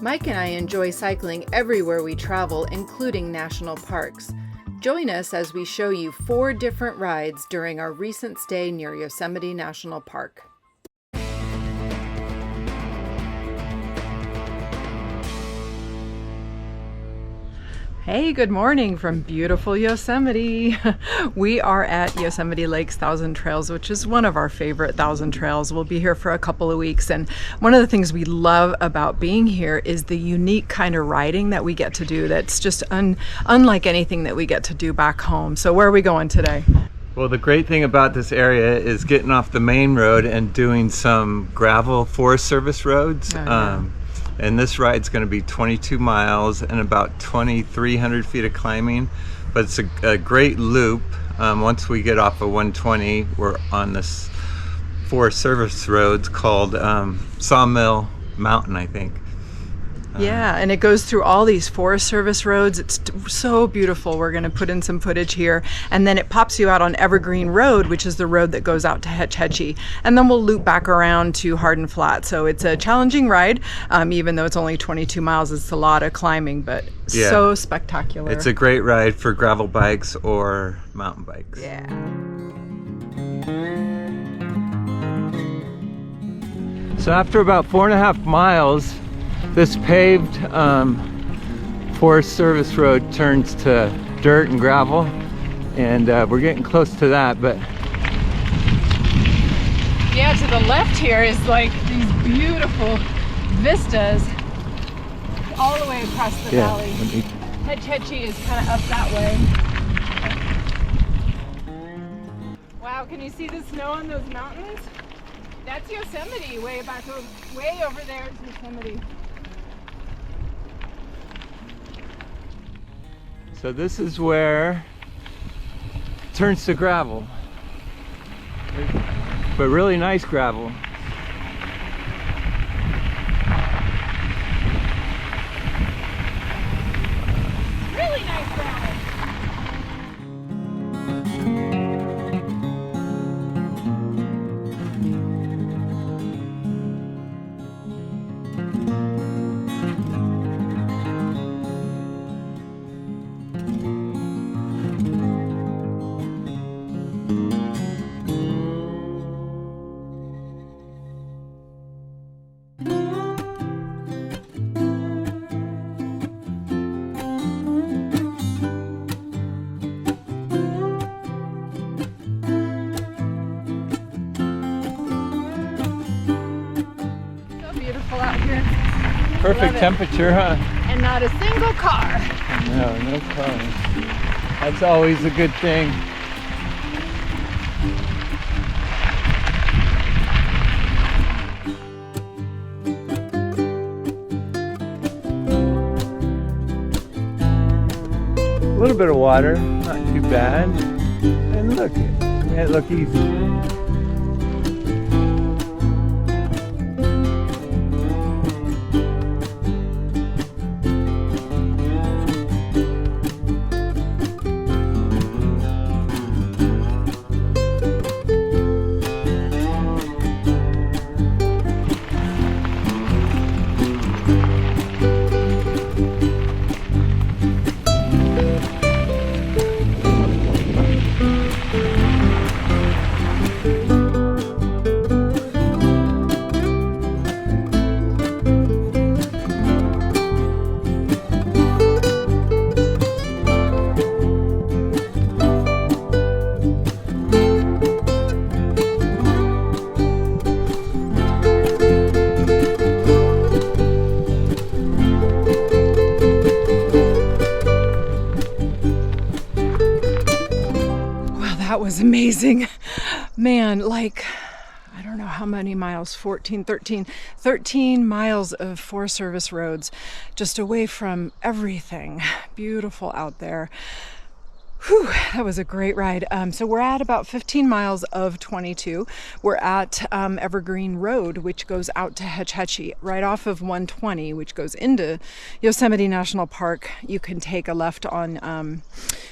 Mike and I enjoy cycling everywhere we travel, including national parks. Join us as we show you 4 different rides during our recent stay near Yosemite National Park. Hey, good morning from beautiful Yosemite. We are at Yosemite Lake's Thousand Trails, which is one of our favorite thousand trails. We'll be here for a couple of weeks, and one of the things we love about being here is the unique kind of riding that we get to do that's just unlike anything that we get to do back home. So where are we going today? Well, the great thing about this area is getting off the main road and doing some gravel Forest Service roads. Oh, yeah. And this ride's going to be 22 miles and about 2,300 feet of climbing, but it's a great loop. Once we get off of 120, we're on this Forest Service roads called Sawmill Mountain, I think. Yeah, and it goes through all these Forest Service roads. It's so beautiful. We're going to put in some footage here. And then it pops you out on Evergreen Road, which is the road that goes out to Hetch Hetchy. And then we'll loop back around to Hardin Flat. So it's a challenging ride. Even though it's only 22 miles, it's a lot of climbing, but so spectacular. It's a great ride for gravel bikes or mountain bikes. Yeah. So after about 4.5 miles, this paved Forest Service road turns to dirt and gravel, and we're getting close to that. But yeah, to the left here is like these beautiful vistas all the way across the valley. Hetch Hetchy is kind of up that way. Wow, can you see the snow on those mountains? That's Yosemite, way over there is Yosemite. so this is where it turns to gravel, but really nice gravel. Really nice gravel. Out here. Perfect temperature, huh? And not a single car. No cars. That's always a good thing. A little bit of water, not too bad. And look, it made it look easy. That was amazing. Man, like, I don't know how many miles, 13 miles of Forest Service roads, just away from everything. Beautiful out there. Whew, that was a great ride. So we're at about 15 miles of 22. We're at Evergreen Road, which goes out to Hetch Hetchy, right off of 120, which goes into Yosemite National Park. You can take a left on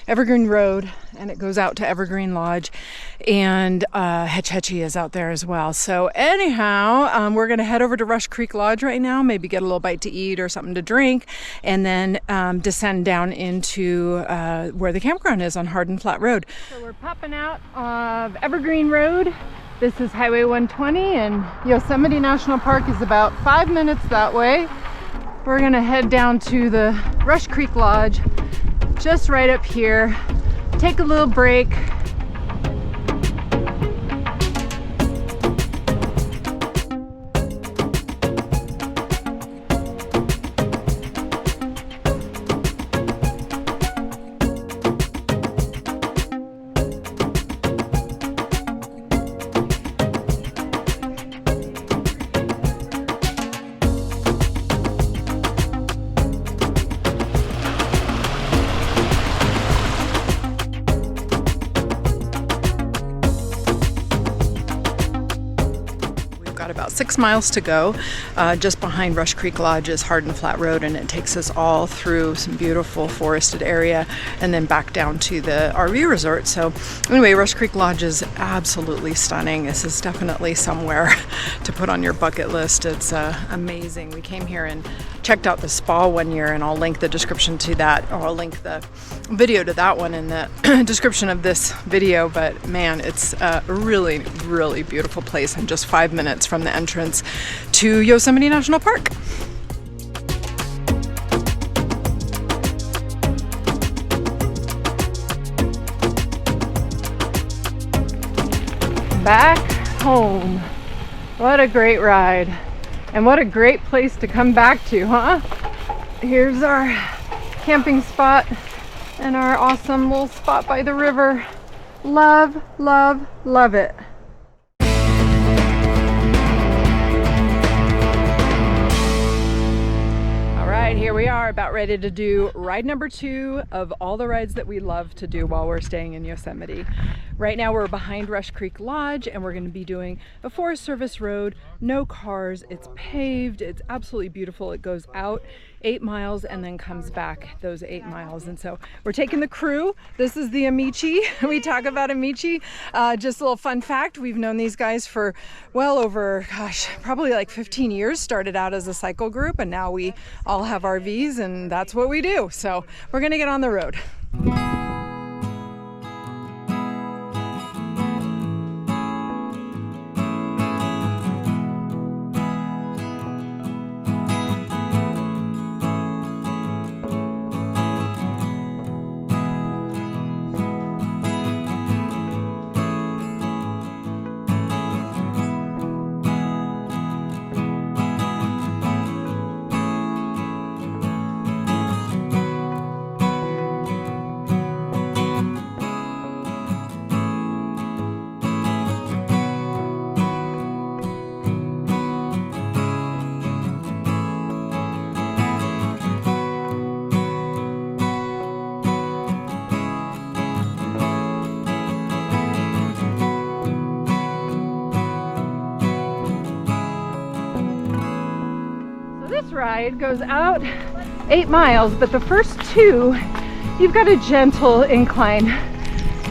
Evergreen Road, and it goes out to Evergreen Lodge, and Hetch Hetchy is out there as well. So anyhow, we're going to head over to Rush Creek Lodge right now, maybe get a little bite to eat or something to drink, and then descend down into where the campground is on Hard and Flat Road. So we're popping out of Evergreen Road. This is Highway 120, and Yosemite National Park is about 5 minutes that way. We're gonna head down to the Rush Creek Lodge, just right up here, take a little break. About 6 miles to go. Just behind Rush Creek Lodge is Hard and Flat Road, and it takes us all through some beautiful forested area and then back down to the RV resort. So anyway, Rush Creek Lodge is absolutely stunning. This is definitely somewhere to put on your bucket list. It's amazing. We came here and checked out the spa one year, and I'll link the description to that, or I'll link the video to that one in the description of this video. But man, it's a really, really beautiful place, and just 5 minutes from the entrance to Yosemite National Park. Back home. What a great ride. And what a great place to come back to, huh? Here's our camping spot and our awesome little spot by the river. Love, love, love it. Here we are, about ready to do ride number 2 of all the rides that we love to do while we're staying in Yosemite. Right now we're behind Rush Creek Lodge, and we're going to be doing a Forest Service road, no cars, it's paved, it's absolutely beautiful. It goes out 8 miles and then comes back those 8 miles. And so we're taking the crew. This is the Amici. We talk about Amici. Just a little fun fact, we've known these guys for well over, probably like 15 years. Started out as a cycle group, and now we all have RVs, and that's what we do. So we're gonna get on the road. Ride goes out 8 miles, but the first 2 you've got a gentle incline,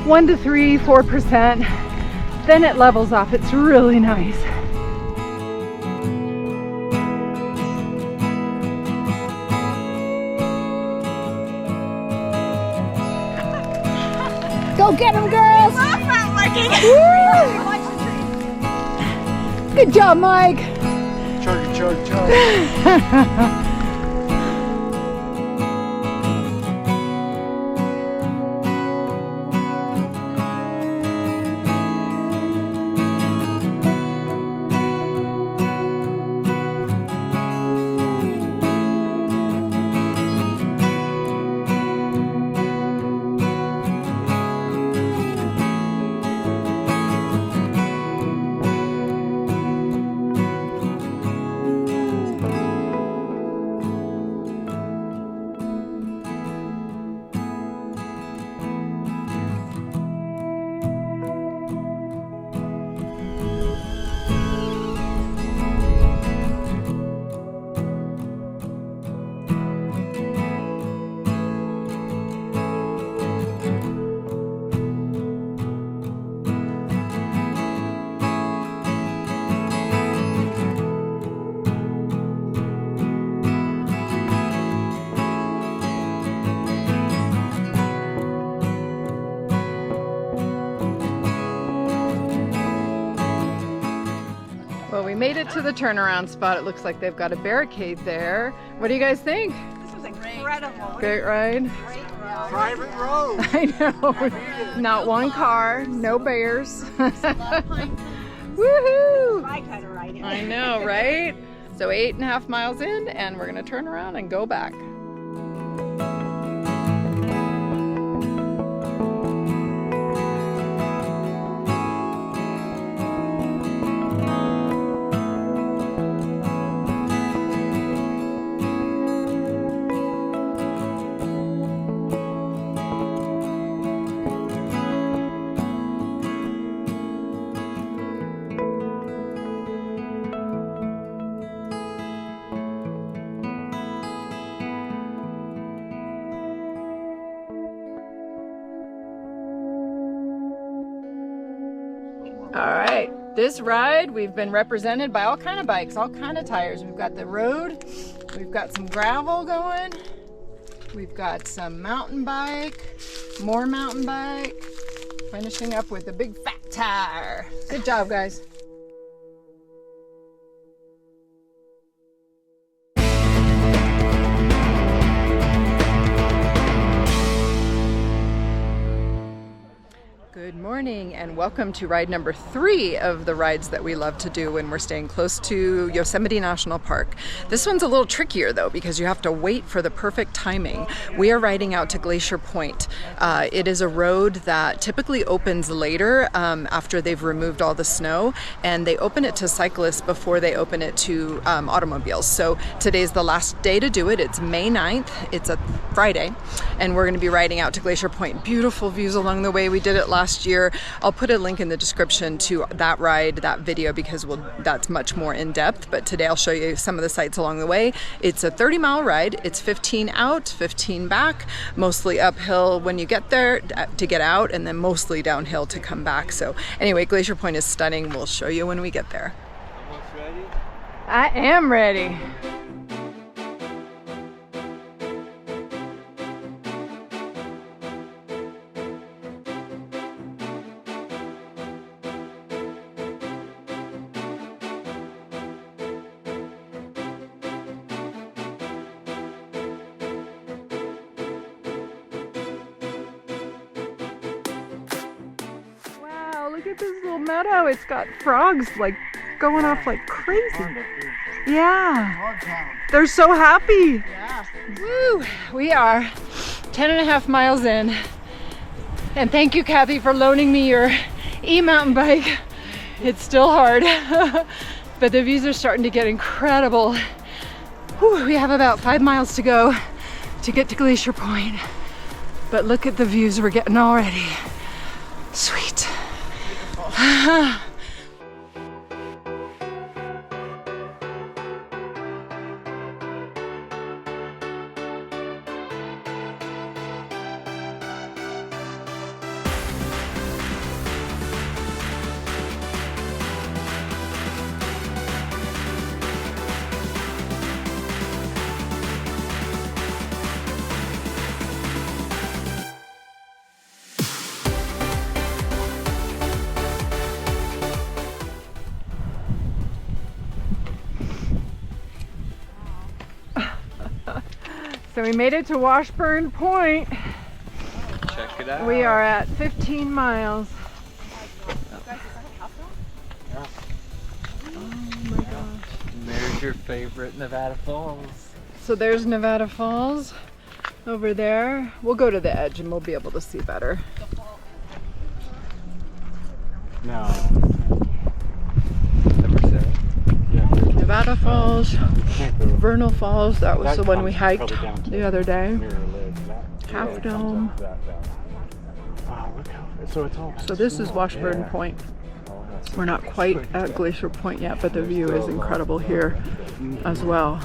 1 to 3, 4%, then it levels off. It's really nice. Go get them, girls! Good job, Mike. Chug, chug, chug. it to the turnaround spot. It looks like they've got a barricade there. What do you guys think? This was incredible. Great ride. Great ride. Private road. I know. Not one car, no bears. Woohoo! I kind of ride it. I know, right? So 8.5 miles in, and we're gonna turn around and go back. All right, this ride, we've been represented by all kind of bikes, all kind of tires. We've got the road, we've got some gravel going, we've got some mountain bike, more mountain bike, finishing up with a big fat tire. Good job, guys. Good morning and welcome to ride number 3 of the rides that we love to do when we're staying close to Yosemite National Park. This one's a little trickier though because you have to wait for the perfect timing. We are riding out to Glacier Point. It is a road that typically opens later after they've removed all the snow, and they open it to cyclists before they open it to automobiles. So today's the last day to do it. It's May 9th. It's a Friday, and we're going to be riding out to Glacier Point. Beautiful views along the way. We did it last year. I'll put a link in the description to that ride, that video, because that's much more in depth. But today I'll show you some of the sights along the way. It's a 30-mile ride. It's 15 out, 15 back, mostly uphill when you get there to get out, and then mostly downhill to come back. So anyway, Glacier Point is stunning. We'll show you when we get there. Almost ready? I am ready. Look at this little meadow. It's got frogs like going off like crazy. Yeah. They're so happy. Yeah. Woo! We are 10.5 miles in. And thank you, Kathy, for loaning me your e-mountain bike. It's still hard, but the views are starting to get incredible. Whew, we have about 5 miles to go to get to Glacier Point. But look at the views we're getting already. Sweet. So we made it to Washburn Point. Check it out. We are at 15 miles. Yeah. Oh my gosh. And there's your favorite Nevada Falls. So there's Nevada Falls over there. We'll go to the edge and we'll be able to see better. No. Number 7. Yeah. Nevada Falls, Can't go. Vernal Falls, that was That the one we comes hiked probably down to the other day. Mirror Lake. That Half really comes Dome. up that down. Wow, look how. So it's all. So this is small. Washburn Yeah. Point. Oh, that's We're not quite at Glacier Point yet, but the view is incredible here as well.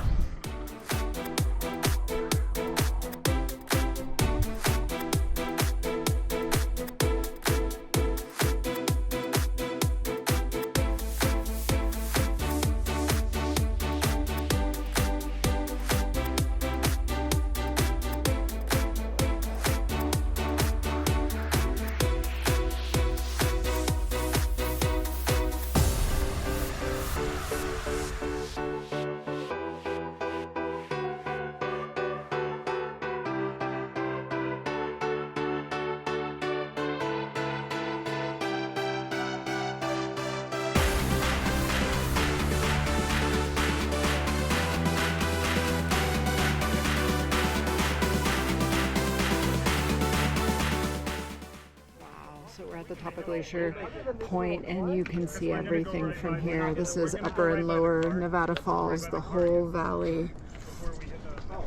top of Glacier Point, and you can see everything from here. This is Upper and Lower Nevada Falls, the whole valley.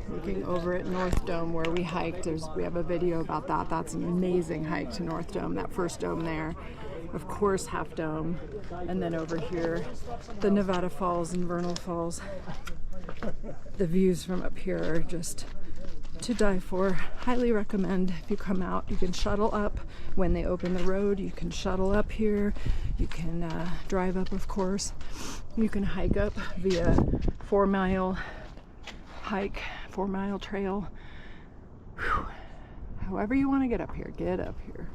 Looking over at North Dome where we hiked, we have a video about that. That's an amazing hike to North Dome, that first dome there. Of course, Half Dome. And then over here, the Nevada Falls and Vernal Falls. The views from up here are just to die for. Highly recommend if you come out. You can shuttle up when they open the road. You can shuttle up here. You can drive up, of course. You can hike up via 4-mile hike, 4-mile trail. Whew. However you want to get up here, get up here.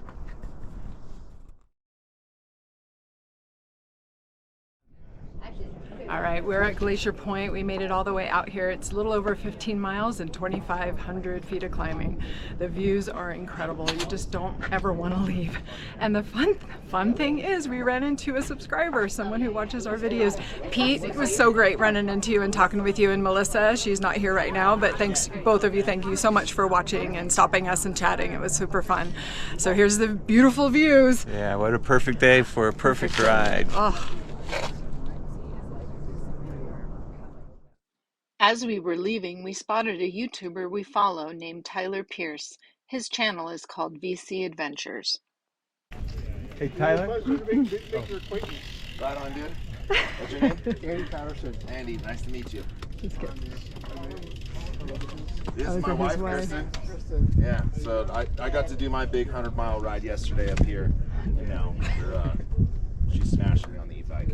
All right, we're at Glacier Point. We made it all the way out here. It's a little over 15 miles and 2,500 feet of climbing. The views are incredible. You just don't ever want to leave. And the fun thing is we ran into a subscriber, someone who watches our videos. Pete, it was so great running into you and talking with you, and Melissa. She's not here right now, but thanks, both of you. Thank you so much for watching and stopping us and chatting. It was super fun. So here's the beautiful views. Yeah, what a perfect day for a perfect ride. Oh. As we were leaving, we spotted a YouTuber we follow named Tyler Pierce. His channel is called VC Adventures. Hey, Tyler. Pleasure to make your acquaintance. Right on, dude. What's your name? Andy Patterson. Andy, nice to meet you. He's good. This Oh, is my is that wife, his wife? Kristen. Yeah, so I got to do my big 100-mile ride yesterday up here. You know, she's smashing it on the e-bike.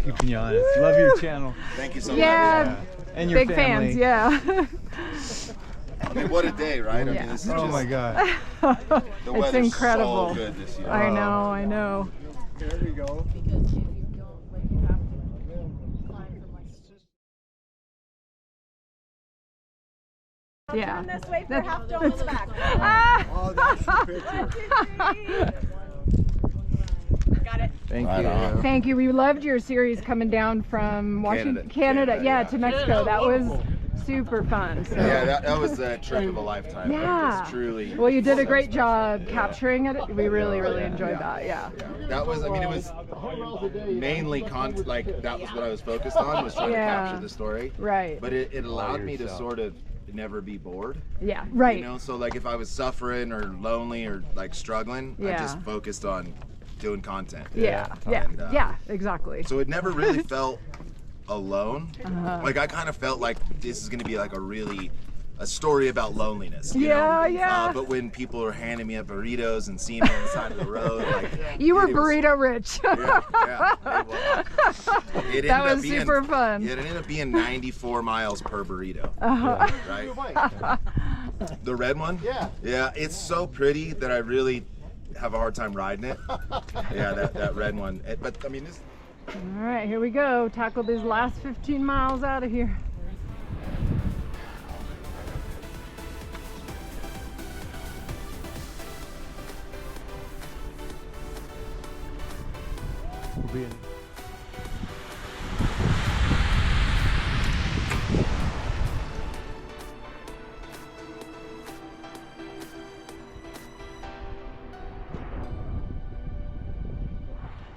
Keeping you honest. Love your channel. Thank you so Yeah, much. And your big family. fans, yeah. I mean, what a day, right? I Yeah. mean, this is Oh just, my God. the It's weather's incredible. so good this year. I know. There we go. Yeah. This way for Half Dome in the back. Oh, that's the picture. Got it. Thank Right you. on. Thank you. We loved your series coming down from Washington, Canada, yeah, to Mexico. That was super fun. So. Yeah, that was a trip of a lifetime. Yeah. Just truly. Well, you did a great job capturing it. We really enjoyed that. Yeah. That was, I mean, it was mainly like that was what I was focused on, was trying Yeah. to capture the story. Right. But it allowed me to sort of never be bored. Yeah. Right. You know, so like if I was suffering or lonely or like struggling, I Yeah. just focused on doing content. Yeah. And, Yeah. Exactly. So it never really felt alone. Uh-huh. Like I kind of felt like this is going to be like a story about loneliness. You Yeah, know? yeah. But when people were handing me up burritos and seeing me on the side of the road, like You were it was- burrito rich. That was super fun. Yeah, it ended up being 94 miles per burrito. Uh-huh. Right? The red one? Yeah. Yeah, it's so pretty that I really have a hard time riding it. Yeah, that red one. But I mean, this. All right, here we go. Tackle these last 15 miles out of here. We'll be in.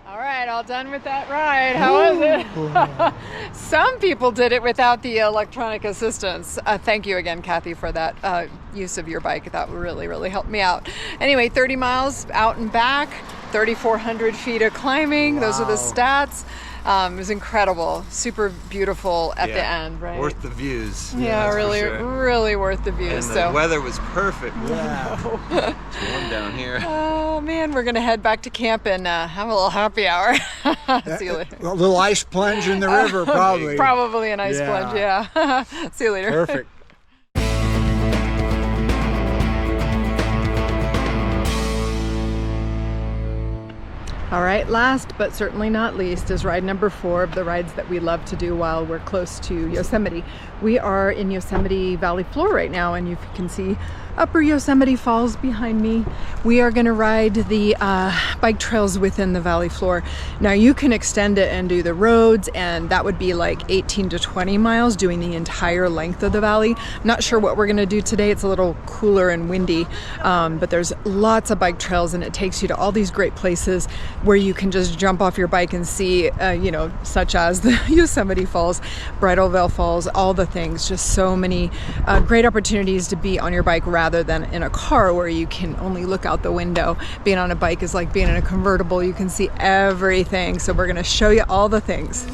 All right, all done with that ride. How was it? Some people did it without the electronic assistance. Thank you again, Kathy, for that use of your bike. That really helped me out. Anyway, 30 miles out and back, 3,400 feet of climbing. Wow. Those are the stats. It was incredible. Super beautiful at the end, right? Worth the views. Yeah, that's for really, sure. really worth the views. And So the weather was perfect. Yeah. It's warm down here. oh man, we're gonna head back to camp and have a little happy hour. See you later. A little ice plunge in the river, probably. Probably an ice Yeah. plunge, yeah. See you later. Perfect. All right, last but certainly not least is ride number 4 of the rides that we love to do while we're close to Yosemite. We are in Yosemite Valley Floor right now, and you can see Upper Yosemite Falls behind me. We are going to ride the bike trails within the valley floor. Now you can extend it and do the roads, and that would be like 18 to 20 miles doing the entire length of the valley. I'm not sure what we're going to do today. It's a little cooler and windy, but there's lots of bike trails, and it takes you to all these great places where you can just jump off your bike and see, you know, such as the Yosemite Falls, Bridal Veil Falls, all the things. Just so many great opportunities to be on your bike rather than in a car where you can only look out the window. Being on a bike is like being in a convertible. You can see everything. So we're going to show you all the things.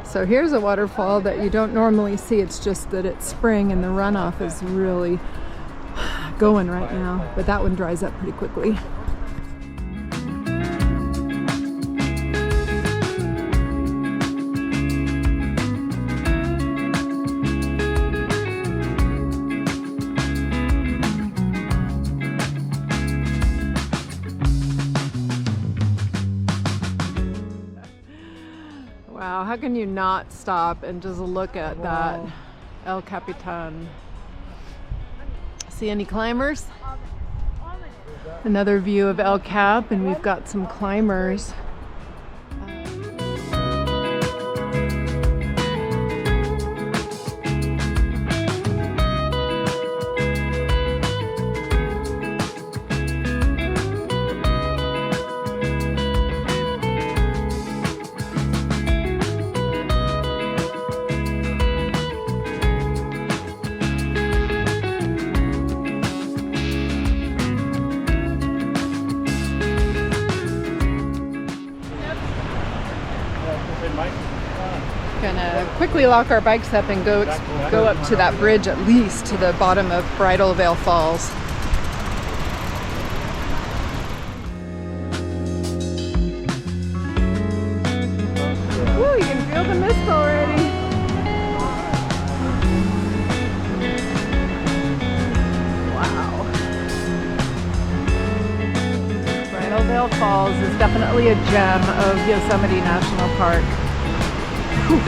So here's a waterfall that you don't normally see. It's just that it's spring and the runoff is really going right now, but that one dries up pretty quickly. Wow, how can you not stop and just look at that El Capitan? See any climbers? Another view of El Cap, and we've got some climbers. Gonna quickly lock our bikes up and go up to that bridge, at least to the bottom of Bridal Veil Falls. Woo, you can feel the mist already. Wow. Bridal Veil Falls is definitely a gem of Yosemite National Park. Whew.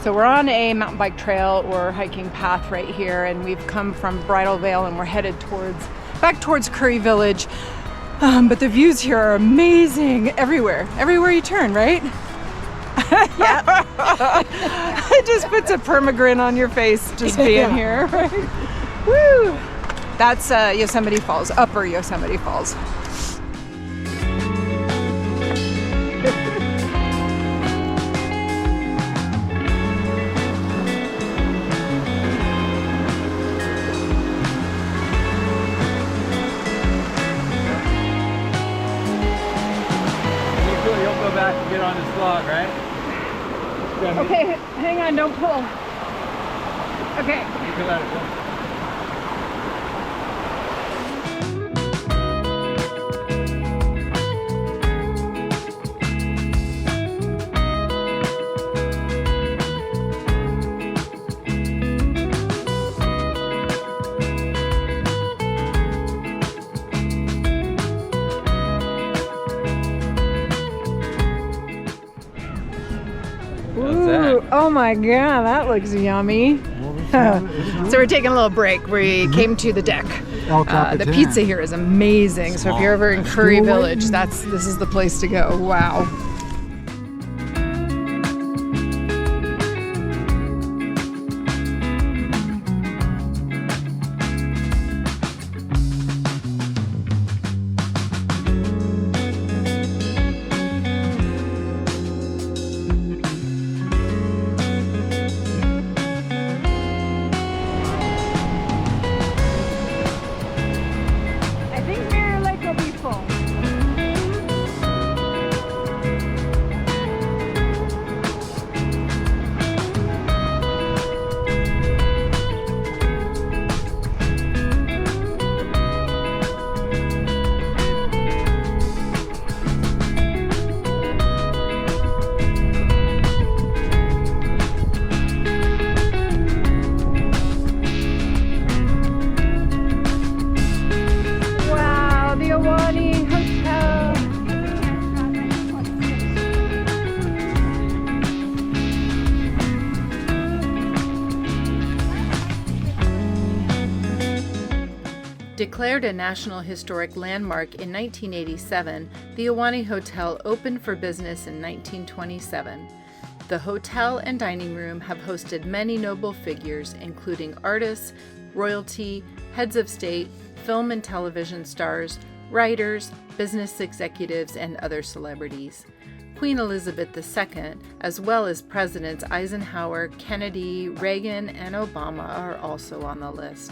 So we're on a mountain bike trail or hiking path right here, and we've come from Bridal Veil and we're headed back towards Curry Village. But the views here are amazing everywhere you turn, right? Yeah. It just puts a permagrin on your face just being here, right? Woo! That's Yosemite Falls, Upper Yosemite Falls. Get on this vlog, right? Okay, hang on, don't pull. Okay. You can let it go. Ooh, oh my god, that looks yummy. So we're taking a little break. We came to the deck. The pizza here is amazing. So if you're ever in Curry Village, this is the place to go. Wow. Declared a National Historic Landmark in 1987, the Ahwahnee Hotel opened for business in 1927. The hotel and dining room have hosted many notable figures, including artists, royalty, heads of state, film and television stars, writers, business executives, and other celebrities. Queen Elizabeth II, as well as Presidents Eisenhower, Kennedy, Reagan, and Obama are also on the list.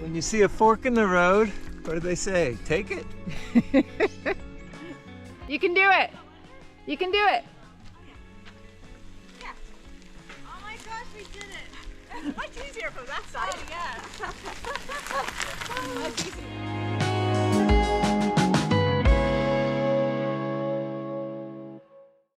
When you see a fork in the road, what do they say? Take it? You can do it! You can do it! Yeah. Oh my gosh, we did it. Much easier from that side. Oh, yeah. Much easier.